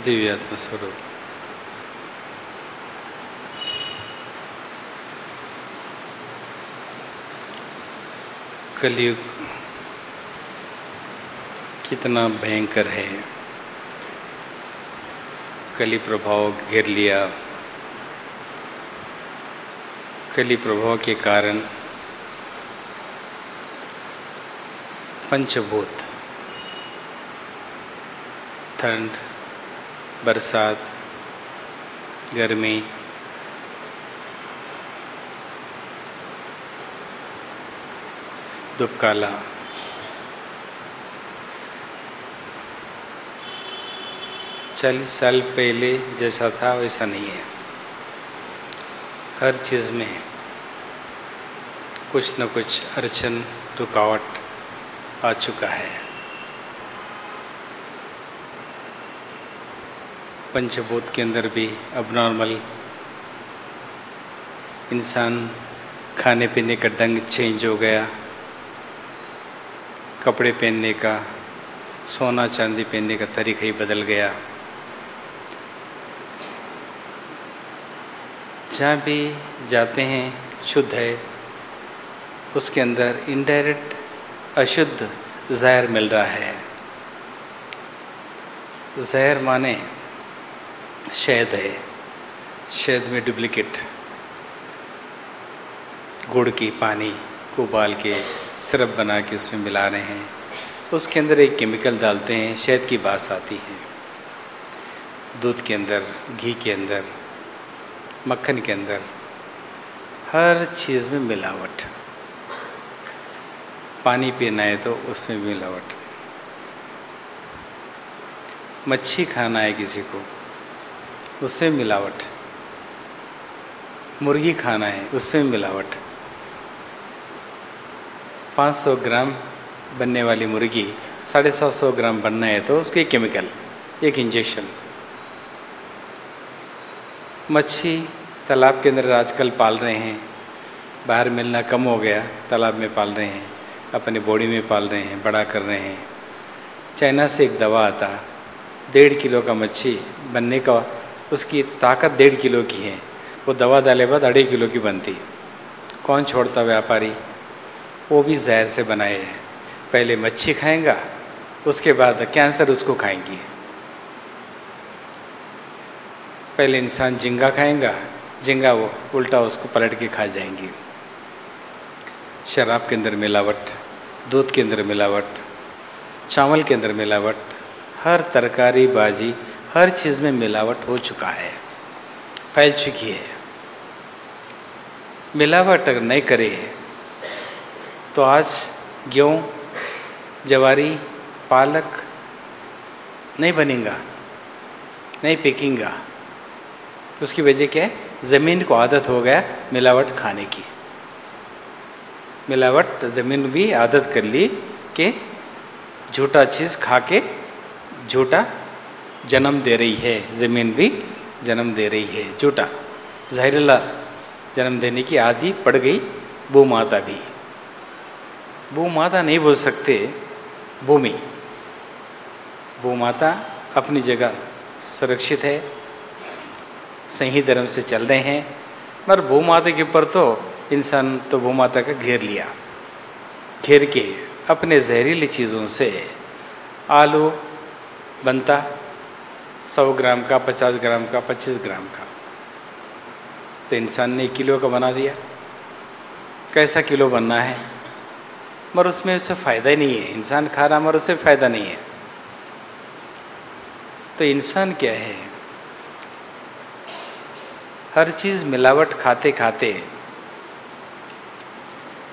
दिव्यात्मा स्वरूप। कलयुग कितना भयंकर है। कली प्रभाव घेर लिया। कली प्रभाव के कारण पंचभूत, ठंड, बरसात, गर्मी, दुपकाला, चालीस साल पहले जैसा था वैसा नहीं है। हर चीज़ में कुछ न कुछ अड़चन, रुकावट आ चुका है। पंचभूत के अंदर भी अबनॉर्मल, इंसान खाने पीने का ढंग चेंज हो गया, कपड़े पहनने का, सोना चांदी पहनने का तरीका ही बदल गया। जहाँ भी जाते हैं शुद्ध है, उसके अंदर इनडायरेक्ट अशुद्ध जहर मिल रहा है। जहर माने शहद है। शहद में डुप्लीकेट गुड़ की पानी को उबाल के सिरप बना के उसमें मिला रहे हैं। उसके अंदर एक केमिकल डालते हैं, शहद की बास आती है। दूध के अंदर, घी के अंदर, मक्खन के अंदर, हर चीज़ में मिलावट। पानी पीना है तो उसमें भी मिलावट। मच्छी खाना है किसी को, उसमें मिलावट। मुर्गी खाना है, उसमें मिलावट। 500 ग्राम बनने वाली मुर्गी 750 ग्राम बनना है तो उसको एक केमिकल, एक इंजेक्शन। मच्छी तालाब के अंदर आजकल पाल रहे हैं, बाहर मिलना कम हो गया, तालाब में पाल रहे हैं, अपने बॉडी में पाल रहे हैं, बड़ा कर रहे हैं। चाइना से एक दवा आता, 1.5 किलो का मच्छी बनने का, उसकी ताकत 1.5 किलो की है। वो दवा डाले बाद 2.5 किलो की बनती। कौन छोड़ता व्यापारी? वो भी जहर से बनाए हैं। पहले मच्छी खाएंगा, उसके बाद कैंसर उसको खाएंगी। पहले इंसान झींगा खाएंगा, झींगा वो उल्टा उसको पलट के खा जाएंगी। शराब के अंदर मिलावट, दूध के अंदर मिलावट, चावल के अंदर मिलावट, हर तरकारी बाजी, हर चीज़ में मिलावट हो चुका है, फैल चुकी है। मिलावट अगर नहीं करे तो आज गेहूँ, जवारी, पालक नहीं बनेगा, नहीं पकेगा। उसकी वजह क्या है? ज़मीन को आदत हो गया मिलावट खाने की। मिलावट ज़मीन भी आदत कर ली कि झूठा चीज़ खा के झूठा जन्म दे रही है। ज़मीन भी जन्म दे रही है झूठा, जहरीला जन्म देने की आदि पड़ गई भू माता भी। भू माता नहीं बोल सकते, भूमि। भू माता अपनी जगह सुरक्षित है, सही धर्म से चल रहे हैं, मगर भू माता के ऊपर तो इंसान तो भू माता का घेर लिया। घेर के अपने जहरीली चीज़ों से आलू बनता 100 ग्राम का, 50 ग्राम का, 25 ग्राम का, तो इंसान ने 1 किलो का बना दिया। कैसा किलो बनना है? मगर उसमें उससे फ़ायदा ही नहीं है। इंसान खा रहा मगर उससे फ़ायदा नहीं है। तो इंसान क्या है? हर चीज़ मिलावट खाते खाते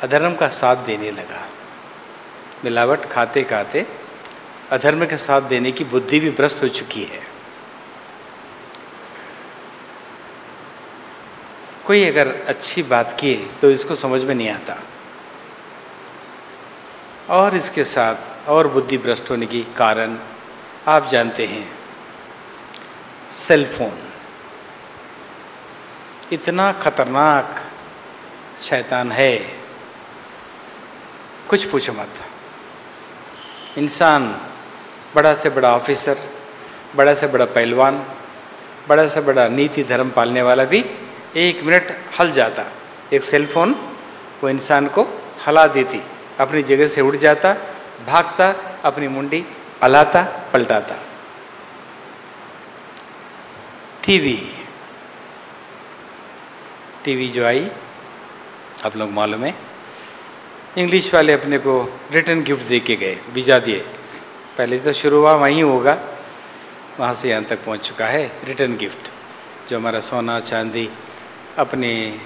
अधर्म का साथ देने लगा। मिलावट खाते खाते अधर्म का साथ देने की बुद्धि भी भ्रष्ट हो चुकी है। कोई अगर अच्छी बात किए तो इसको समझ में नहीं आता, और इसके साथ और बुद्धि भ्रष्ट होने के कारण आप जानते हैं, सेल फोन इतना खतरनाक शैतान है, कुछ पूछो मत। इंसान बड़ा से बड़ा ऑफिसर, बड़ा से बड़ा पहलवान, बड़ा से बड़ा नीति धर्म पालने वाला भी 1 मिनट हल जाता। एक सेलफोन वो इंसान को हला देती, अपनी जगह से उठ जाता, भागता, अपनी मुंडी हलाता पलटाता। टीवी जो आई आप लोग मालूम है, इंग्लिश वाले अपने को रिटर्न गिफ्ट दे के गए, वीज़ा दिए। पहले तो शुरू हुआ वहीं होगा, वहाँ से यहाँ तक पहुँच चुका है रिटर्न गिफ्ट। जो हमारा सोना चांदी अपने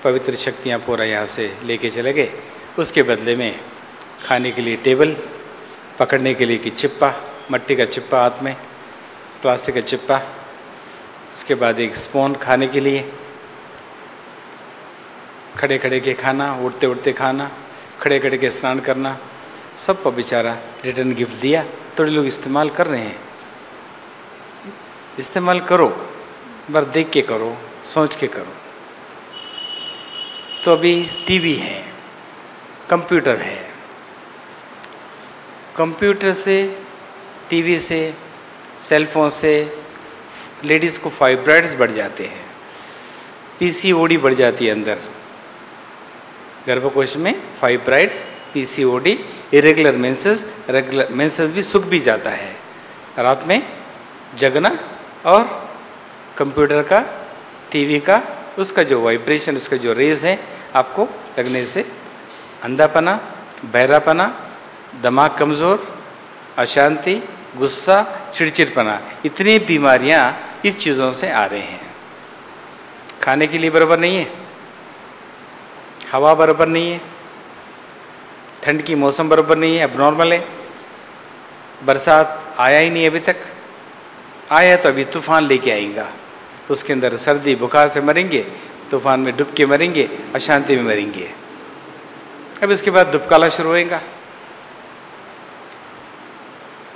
पवित्र शक्तियाँ पूरा यहाँ से लेके चले गए, उसके बदले में खाने के लिए टेबल, पकड़ने के लिए कि चिप्पा, मट्टी का चिप्पा हाथ में, प्लास्टिक का चिप्पा, उसके बाद एक स्पून खाने के लिए, खड़े खड़े के खाना, उड़ते उड़ते खाना, खड़े खड़े के स्नान करना, सब पर बेचारा रिटर्न गिफ्ट दिया। थोड़े लोग इस्तेमाल कर रहे हैं, इस्तेमाल करो, बार देख के करो, सोच के करो। तो अभी टीवी है, कंप्यूटर है, कंप्यूटर से, टीवी से, सेलफोन से लेडीज़ को फाइब्रॉइड्स बढ़ जाते हैं, पीसीओडी बढ़ जाती है अंदर गर्भकोश में, fibroids, PCOD, irregular menses, regular menses भी सूख भी जाता है। रात में जगना और कंप्यूटर का, टीवी का, उसका जो वाइब्रेशन, उसका जो रेज है, आपको लगने से अंधापना, बहरापना, दिमाग कमज़ोर, अशांति, गुस्सा, चिड़चिड़पना, इतनी बीमारियां इस चीज़ों से आ रहे हैं। खाने के लिए बराबर नहीं है, हवा बराबर नहीं है, ठंड की मौसम बराबर नहीं है, अबनॉर्मल है, बरसात आया ही नहीं अभी तक, आया तो अभी तूफान लेके आएगा, उसके अंदर सर्दी बुखार से मरेंगे, तूफान में डूब के मरेंगे, अशांति में मरेंगे। अब इसके बाद दुबकाला शुरू होएगा,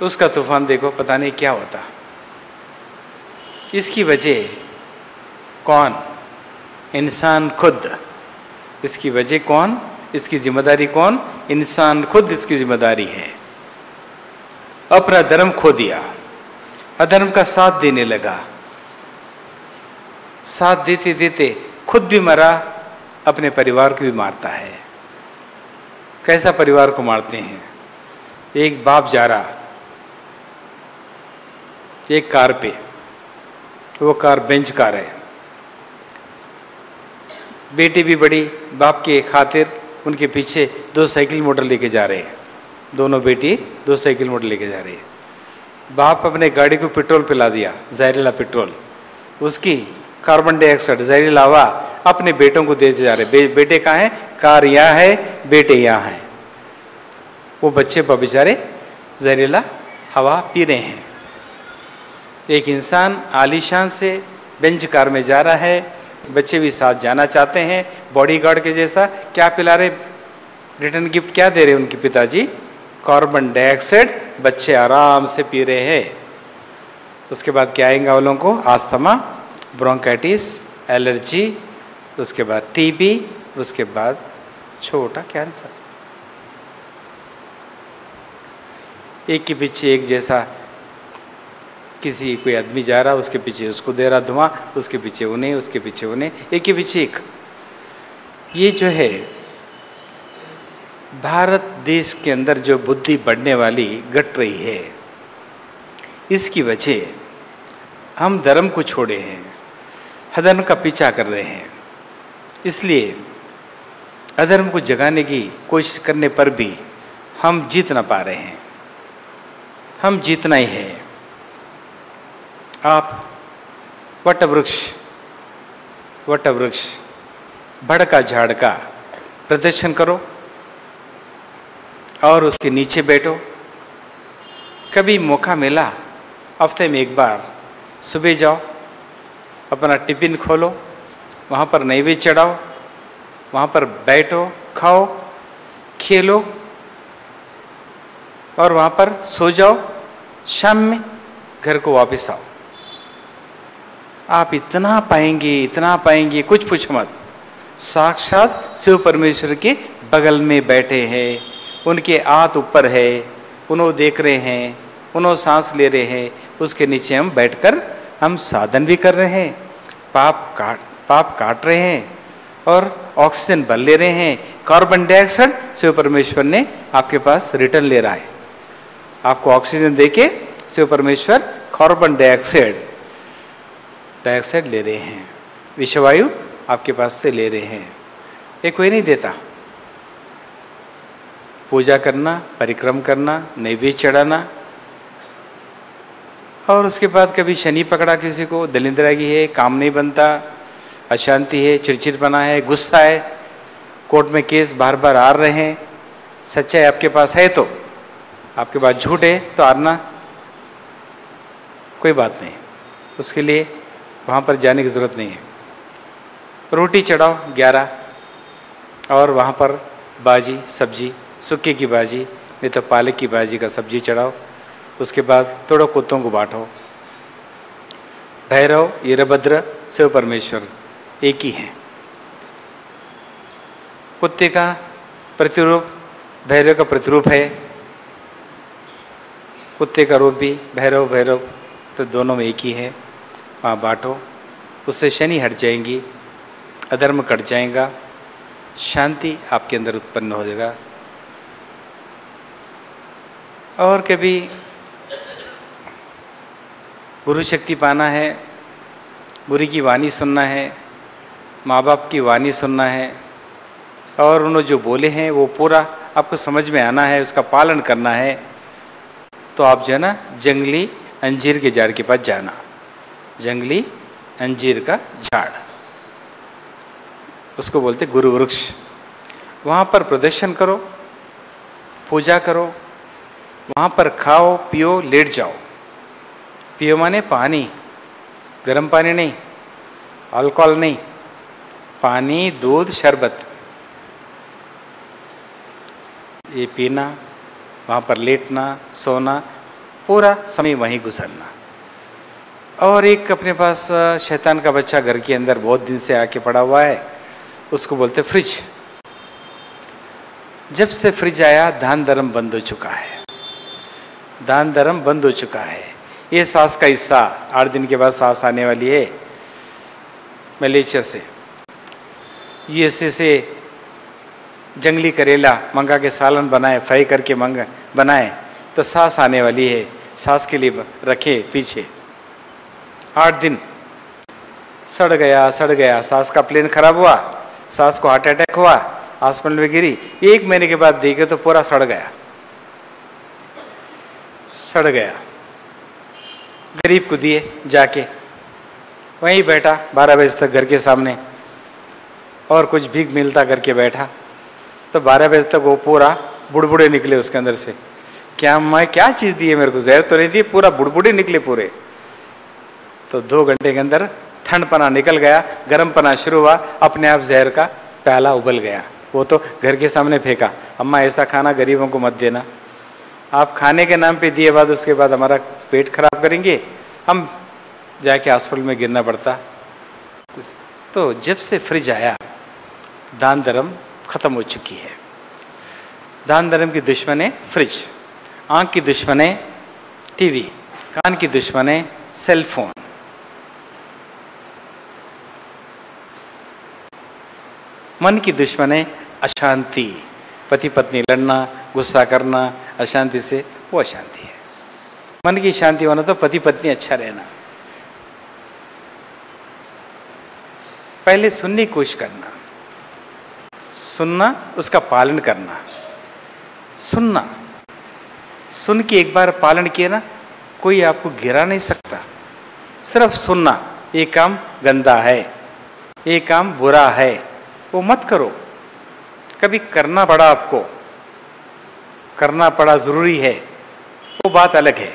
उसका तूफान देखो पता नहीं क्या होता। इसकी वजह कौन? इंसान खुद। इसकी वजह कौन? इसकी जिम्मेदारी कौन? इंसान खुद इसकी जिम्मेदारी है। अपना धर्म खो दिया, अधर्म का साथ देने लगा, साथ देते देते खुद भी मरा, अपने परिवार को भी मारता है। कैसा परिवार को मारते हैं? एक बाप जा रहा एक कार पे, वो कार बेंच कार है, बेटी भी बड़ी, बाप के खातिर उनके पीछे 2 साइकिल मोटर लेके जा रहे हैं, दोनों बेटी 2 साइकिल मोटर लेके जा रही है। बाप अपने गाड़ी को पेट्रोल पिला दिया, जहरीला पेट्रोल, उसकी कार्बन डाइऑक्साइड जहरीला हवा अपने बेटों को देते जा रहे। बेटे कहाँ हैं? कार यहाँ है, बेटे यहाँ हैं। वो बच्चे पर बेचारे जहरीला हवा पी रहे हैं। एक इंसान आलीशान से बेंच कार में जा रहा है, बच्चे भी साथ जाना चाहते हैं, बॉडीगार्ड के जैसा। क्या पिला रहे? रिटर्न गिफ्ट क्या दे रहे उनके पिताजी? Carbon dioxide. बच्चे आराम से पी रहे हैं। उसके बाद क्या आएगा उन लोगों को? आस्थमा, ब्रोंकाइटिस, एलर्जी, उसके बाद टीबी, उसके बाद छोटा कैंसर। एक के पीछे एक जैसा, किसी कोई आदमी जा रहा, उसके पीछे उसको दे रहा धुआं, उसके पीछे उन्हें, उसके पीछे उन्हें, एक के पीछे एक। ये जो है भारत देश के अंदर जो बुद्धि बढ़ने वाली घट रही है, इसकी वजह हम धर्म को छोड़े हैं, अधर्म का पीछा कर रहे हैं। इसलिए अधर्म को जगाने की कोशिश करने पर भी हम जीत ना पा रहे हैं। हम जीतना ही है। आप वटवृक्ष भड़का झाड़ का प्रदर्शन करो और उसके नीचे बैठो। कभी मौका मिला हफ्ते में एक बार सुबह जाओ, अपना टिफिन खोलो, वहाँ पर नैवेद्य चढ़ाओ, वहाँ पर बैठो, खाओ, खेलो और वहाँ पर सो जाओ। शाम में घर को वापस आओ। आप इतना पाएंगे कुछ पूछो मत। साक्षात शिव परमेश्वर के बगल में बैठे हैं, उनके हाथ ऊपर है, उन्हों देख रहे हैं, उन्हों सांस ले रहे हैं, उसके नीचे हम बैठकर हम साधन भी कर रहे हैं, पाप काट रहे हैं और ऑक्सीजन भर ले रहे हैं। कार्बन डाइऑक्साइड शिव परमेश्वर ने आपके पास रिटर्न ले रहा है। आपको ऑक्सीजन देके शिव परमेश्वर कार्बन डाइऑक्साइड ले रहे हैं, विषवायु आपके पास से ले रहे हैं। ये कोई नहीं देता। पूजा करना, परिक्रम करना, नैवेद्य चढ़ाना, और उसके बाद कभी शनि पकड़ा किसी को, दलिंद्रागी है, काम नहीं बनता, अशांति है, चिड़चिड़पना है, गुस्सा है, कोर्ट में केस बार बार आ रहे हैं, सच्चाई आपके पास है तो, आपके पास झूठ है तो हारना कोई बात नहीं, उसके लिए वहाँ पर जाने की ज़रूरत नहीं है। रोटी चढ़ाओ 11 और वहाँ पर भाजी सब्जी, सूखे की भाजी नहीं तो पालक की भाजी का सब्जी चढ़ाओ। उसके बाद थोड़ा कुत्तों को बांटो। भैरव, वीरभद्र, शिव परमेश्वर एक ही हैं। कुत्ते का प्रतिरूप भैरव का प्रतिरूप है, कुत्ते का रूप भी भैरव, तो दोनों में एक ही है। वहाँ बांटो, उससे शनि हट जाएंगी, अधर्म कट जाएगा, शांति आपके अंदर उत्पन्न हो जाएगा। और कभी गुरु शक्ति पाना है, गुरु की वाणी सुनना है, माँ बाप की वाणी सुनना है, और उन्होंने जो बोले हैं वो पूरा आपको समझ में आना है, उसका पालन करना है। तो आप जो है ना जंगली अंजीर के झाड़ के पास जाना, जंगली अंजीर का झाड़, उसको बोलते गुरु वृक्ष। वहाँ पर प्रदर्शन करो, पूजा करो, वहाँ पर खाओ पियो, लेट जाओ। पियो माने पानी, गर्म पानी नहीं, अल्कोहल नहीं, पानी, दूध, शरबत, ये पीना, वहाँ पर लेटना, सोना, पूरा समय वहीं गुजरना। और एक अपने पास शैतान का बच्चा घर के अंदर बहुत दिन से आके पड़ा हुआ है, उसको बोलते फ्रिज। जब से फ्रिज आया दान धर्म बंद हो चुका है, दान धर्म बंद हो चुका है। ये सांस का हिस्सा 8 दिन के बाद सांस आने वाली है मलेशिया से, यूएसए से जंगली करेला मंगा के सालन बनाए, फ्राई करके बनाए तो सांस आने वाली है। सांस के लिए रखे पीछे 8 दिन, सड़ गया, सांस का प्लेन खराब हुआ, सांस को हार्ट अटैक हुआ, हॉस्पिटल में गिरी। 1 महीने के बाद देखे तो पूरा सड़ गया। गरीब को दिए, जाके वहीं बैठा 12 बजे तक घर के सामने, और कुछ भीख मिलता करके बैठा। तो 12 बजे तक वो पूरा बुड़बुड़े निकले उसके अंदर से। क्या चीज़ दी है मेरे को, जहर तो नहीं दी, पूरा बुड़बुड़े निकले पूरे। तो 2 घंटे के अंदर ठंड पना निकल गया, गर्म पना शुरू हुआ, अपने आप जहर का प्याला उबल गया। वो तो घर के सामने फेंका, अम्मा ऐसा खाना गरीबों को मत देना, आप खाने के नाम पे दिए बाद उसके बाद हमारा पेट खराब करेंगे, हम जाके हॉस्पिटल में गिरना पड़ता। तो जब से फ्रिज आया दान धर्म खत्म हो चुकी है। दान धर्म की दुश्मन है फ्रिज, आँख की दुश्मन है टीवी, कान की दुश्मन है सेल फोन। मन की दुश्मन है अशांति, पति पत्नी लड़ना, गुस्सा करना, अशांति से वो अशांति है। मन की शांति होना तो पति पत्नी अच्छा रहना। पहले सुनने की कोशिश करना, सुनना, उसका पालन करना। सुनना, सुन के एक बार पालन किया ना, कोई आपको गिरा नहीं सकता। सिर्फ सुनना, ये काम गंदा है, ये काम बुरा है, वो मत करो। कभी करना पड़ा, आपको करना पड़ा, ज़रूरी है, वो बात अलग है,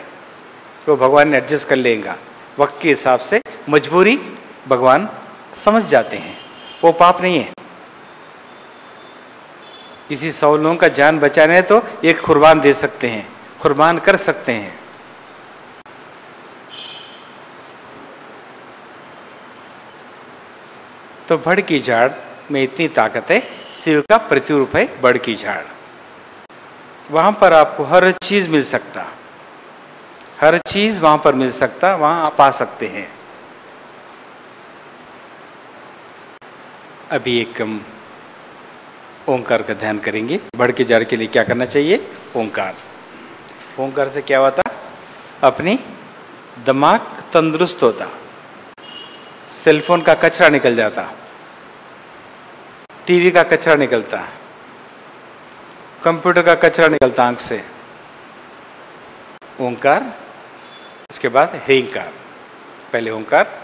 वो भगवान ने एडजस्ट कर लेगा वक्त के हिसाब से। मजबूरी भगवान समझ जाते हैं, वो पाप नहीं है। किसी 100 लोगों का जान बचाना है तो एक कुर्बान दे सकते हैं, कुर्बान कर सकते हैं। तो बड़ की झाड़ में इतनी ताकत है, शिव का प्रतिरूप है बड़ की झाड़। वहाँ पर आपको हर चीज़ मिल सकता। हर चीज वहां पर मिल सकता, वहां आप आ सकते हैं। अभी एक हम ओंकार का ध्यान करेंगे। बढ़ के जाने के लिए क्या करना चाहिए? ओंकार। ओंकार से क्या होता? अपनी दिमाग तंदुरुस्त होता, सेलफोन का कचरा निकल जाता, टीवी का कचरा निकलता, कंप्यूटर का कचरा निकलता आंख से। ओंकार, इसके बाद ह्रींकार। पहले ओंकार,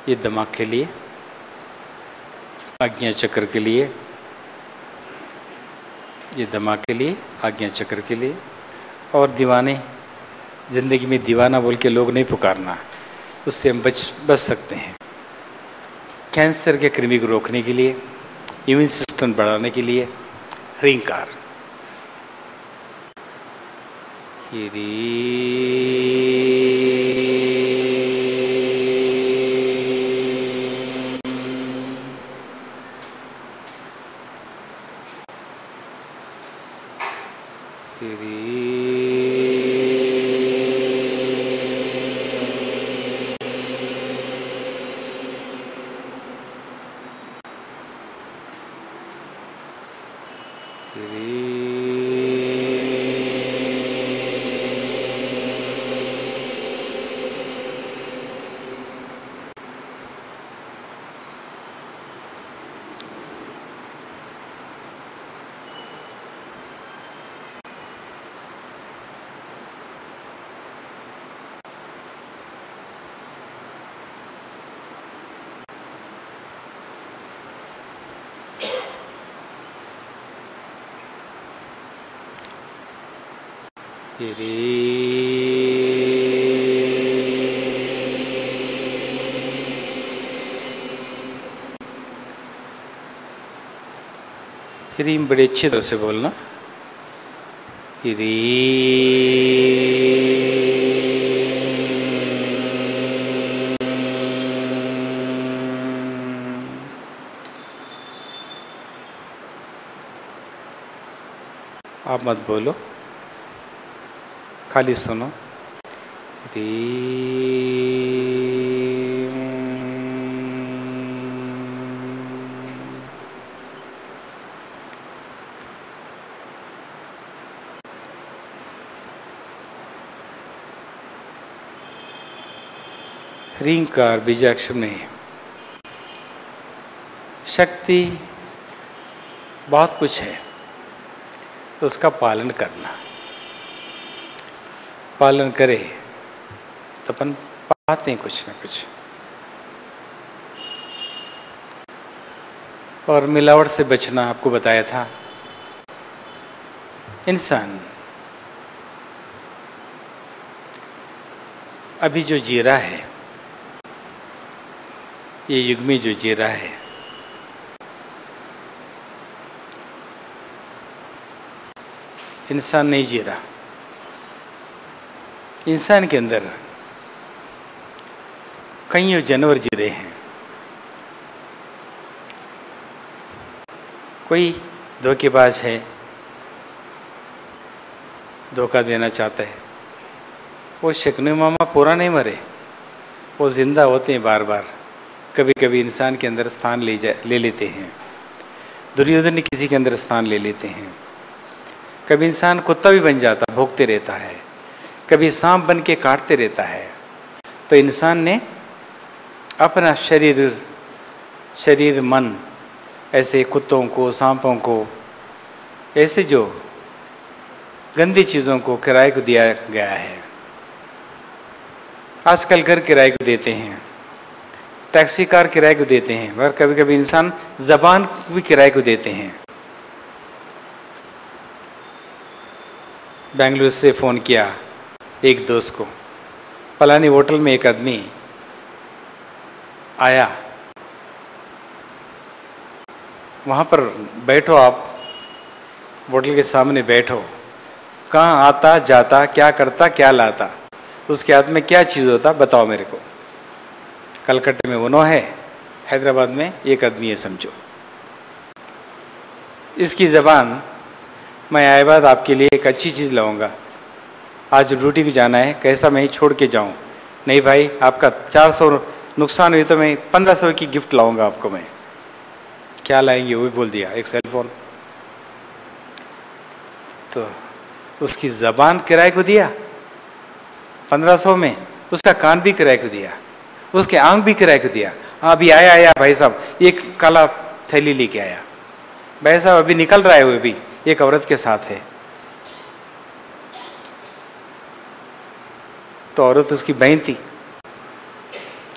ये दिमाग के लिए, आज्ञा चक्र के लिए, ये दिमाग के लिए, आज्ञा चक्र के लिए। और दीवाने, जिंदगी में दीवाना बोल के लोग नहीं पुकारना, उससे हम बच सकते हैं। कैंसर के कृमि को रोकने के लिए, इम्यून सिस्टम बढ़ाने के लिए ह्रींकार। रीम बड़े अच्छी तरह से बोलना। री आप मत बोलो, खाली सुनो। री ह्रींकार बीजाक्षर में शक्ति बहुत कुछ है, उसका पालन करना। पालन करे तो अपन पाते हैं कुछ ना कुछ। और मिलावट से बचना आपको बताया था। इंसान अभी जो जी रहा है, ये युग में जो जी रहा है, इंसान नहीं जी रहा। इंसान के अंदर कईयों जानवर जी रहे हैं। कोई धोखेबाज है, धोखा देना चाहता है। वो शकनु मामा पूरा नहीं मरे, वो जिंदा होते हैं बार बार। कभी कभी इंसान के अंदर स्थान ले लेते हैं। दुर्योधन ने किसी के अंदर स्थान ले लेते हैं। कभी इंसान कुत्ता भी बन जाता, भोंकते रहता है। कभी सांप बन के काटते रहता है। तो इंसान ने अपना शरीर शरीर मन ऐसे कुत्तों को, सांपों को, ऐसे जो गंदी चीज़ों को किराए को दिया गया है। आजकल घर किराए को देते हैं, टैक्सी कार किराए को देते हैं, और कभी कभी इंसान ज़बान भी किराए को देते हैं। बेंगलुरु से फ़ोन किया एक दोस्त को, फलानी होटल में एक आदमी आया, वहाँ पर बैठो, आप होटल के सामने बैठो, कहाँ आता जाता, क्या करता, क्या लाता, उसके हाथ में क्या चीज़ होता, बताओ मेरे को। कलकत्ते में उन्हों है, हैदराबाद में एक आदमी है, समझो। इसकी ज़बान, मैं आए बाद आपके लिए एक अच्छी चीज़ लाऊंगा, आज ड्यूटी को जाना है, कैसा मैं ही छोड़ के जाऊं? नहीं भाई, आपका 400 नुकसान हुई तो मैं 1500 की गिफ्ट लाऊंगा आपको। मैं क्या लाएंगे वो भी बोल दिया, एक सेल फोन। तो उसकी ज़बान किराए को दिया 1500 में, उसका कान भी किराए को दिया, उसके आंख भी किराए को दिया। हाँ अभी आया भाई साहब, एक काला थैली लेके आया, भाई साहब अभी निकल रहा है, वो भी एक औरत के साथ है। तो औरत उसकी बहन थी,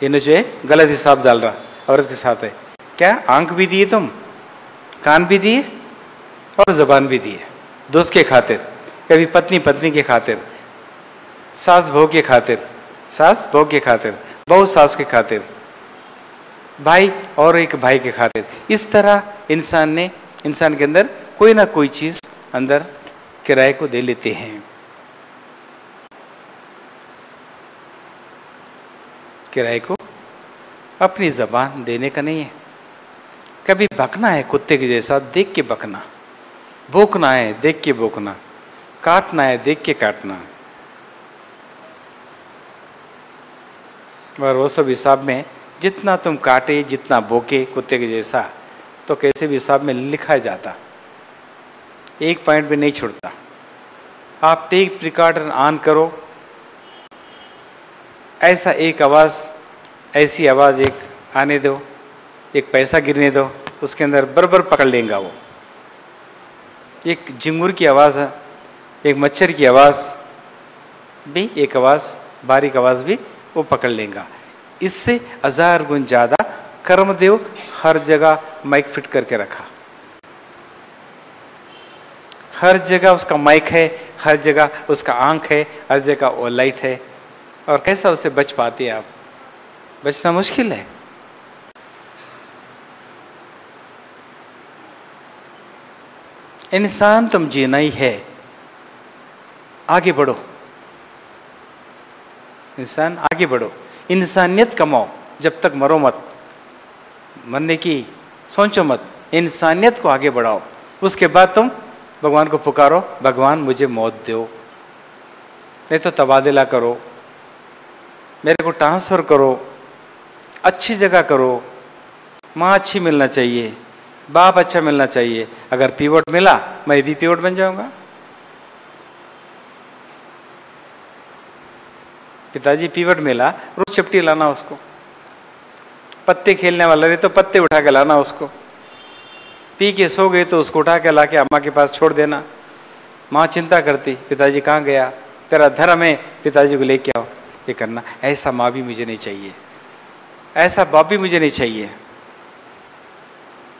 इन्हें जो है गलत हिसाब डाल रहा, औरत के साथ है। क्या आंख भी दिए तुम, कान भी दिए और ज़बान भी दिए, दोस्त के खातिर, कभी पत्नी पत्नी के खातिर, सास बहू के खातिर, सास बहू के खातिर, बहू सास के खातिर, भाई और एक भाई के खातिर। इस तरह इंसान के अंदर कोई ना कोई चीज़ अंदर किराए को दे लेते हैं। किराए को अपनी ज़बान देने का नहीं है। कभी भकना है कुत्ते के जैसा, देख के भकना, भोंकना है देख के भोंकना, काटना है देख के काटना, और वो सब हिसाब में जितना तुम काटे, जितना भोंके कुत्ते के जैसा, तो कैसे भी हिसाब में लिखा जाता, एक पॉइंट भी नहीं छूटता। आप टेप रिकॉर्डर ऑन करो, ऐसा एक आवाज़, ऐसी आवाज़ एक आने दो, एक पैसा गिरने दो, उसके अंदर बराबर पकड़ लेगा वो। एक झिंगुर की आवाज़ है, एक मच्छर की आवाज़ भी, एक आवाज़, बारीक आवाज़ भी वो पकड़ लेगा। इससे 1000 गुण ज़्यादा कर्मदेव हर जगह माइक फिट करके रखा, हर जगह उसका माइक है, हर जगह उसका आंख है, हर जगह वो लाइट है। और कैसा उससे बच पाते हैं आप? बचना मुश्किल है। इंसान तुम जीना ही है, आगे बढ़ो, इंसान आगे बढ़ो, इंसानियत कमाओ, जब तक मरो मत, मरने की सोचो मत, इंसानियत को आगे बढ़ाओ। उसके बाद तुम भगवान को पुकारो, भगवान मुझे मौत दो, नहीं तो तबादला करो, मेरे को ट्रांसफ़र करो, अच्छी जगह करो, माँ अच्छी मिलना चाहिए, बाप अच्छा मिलना चाहिए। अगर पीवट मिला, मैं भी पीवट बन जाऊंगा। पिताजी पीवट मिला, रोज चपटी लाना उसको, पत्ते खेलने वाला रहे तो पत्ते उठा के लाना उसको, पी के सो गए तो उसको उठा के ला के अम्मा के पास छोड़ देना। माँ चिंता करती, पिताजी कहाँ गया, तेरा धर्म है, पिताजी को लेके आओ, ये करना। ऐसा माँ भी मुझे नहीं चाहिए, ऐसा बाप भी मुझे नहीं चाहिए।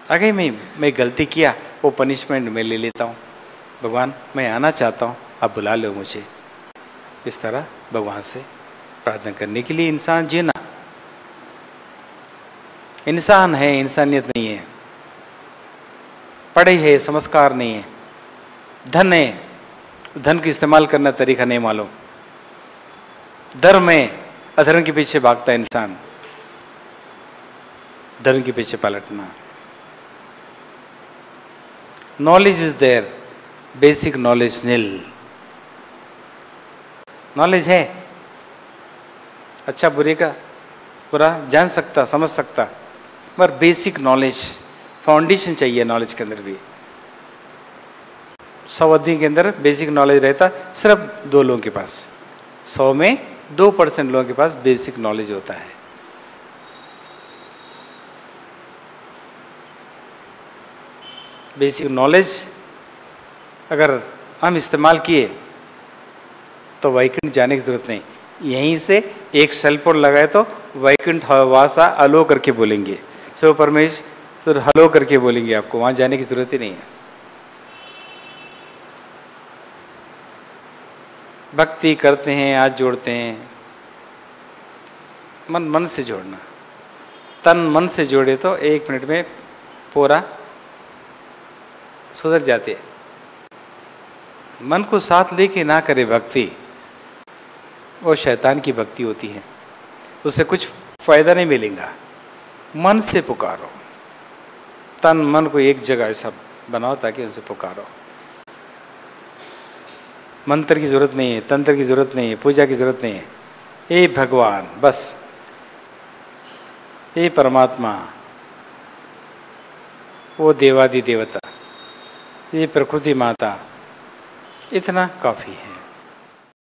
अगर मैं गलती किया, वो पनिशमेंट मैं ले लेता हूँ, भगवान मैं आना चाहता हूँ, आप बुला लो मुझे। इस तरह भगवान से प्रार्थना करने के लिए इंसान जीना, इंसान है, इंसानियत नहीं है, पढ़े है, संस्कार नहीं है, धन है, धन का इस्तेमाल करना तरीका नहीं मालूम, धर्म है, अधर्म के पीछे भागता है इंसान, धर्म के पीछे पलटना। Knowledge is there, basic knowledge नील। नॉलेज है, अच्छा बुरे का बुरा जान सकता, समझ सकता, पर बेसिक नॉलेज, फाउंडेशन चाहिए नॉलेज के अंदर भी। 100 आदमी के अंदर बेसिक नॉलेज रहता सिर्फ 2 लोगों के पास, 100 में 2% लोगों के पास बेसिक नॉलेज होता है। बेसिक नॉलेज अगर हम इस्तेमाल किए तो वैकुंठ जाने की जरूरत नहीं। यहीं से एक सेलफोन लगाए तो वैकुंठ वासा अलो करके बोलेंगे, सो परमेश्वर हलो करके बोलेंगे, आपको वहां जाने की जरूरत ही नहीं है। भक्ति करते हैं, हाथ जोड़ते हैं, मन से जोड़ना, तन मन से जोड़े तो 1 मिनट में पूरा सुधर जाते। मन को साथ लेके ना करे भक्ति, वो शैतान की भक्ति होती है, उससे कुछ फायदा नहीं मिलेगा। मन से पुकारो, तन मन को एक जगह ऐसा बनाओ ताकि उनसे पुकारो। मंत्र की जरूरत नहीं है, तंत्र की जरूरत नहीं है, पूजा की जरूरत नहीं है। हे भगवान, बस हे परमात्मा, वो देवादि देवता, ये प्रकृति माता, इतना काफी है।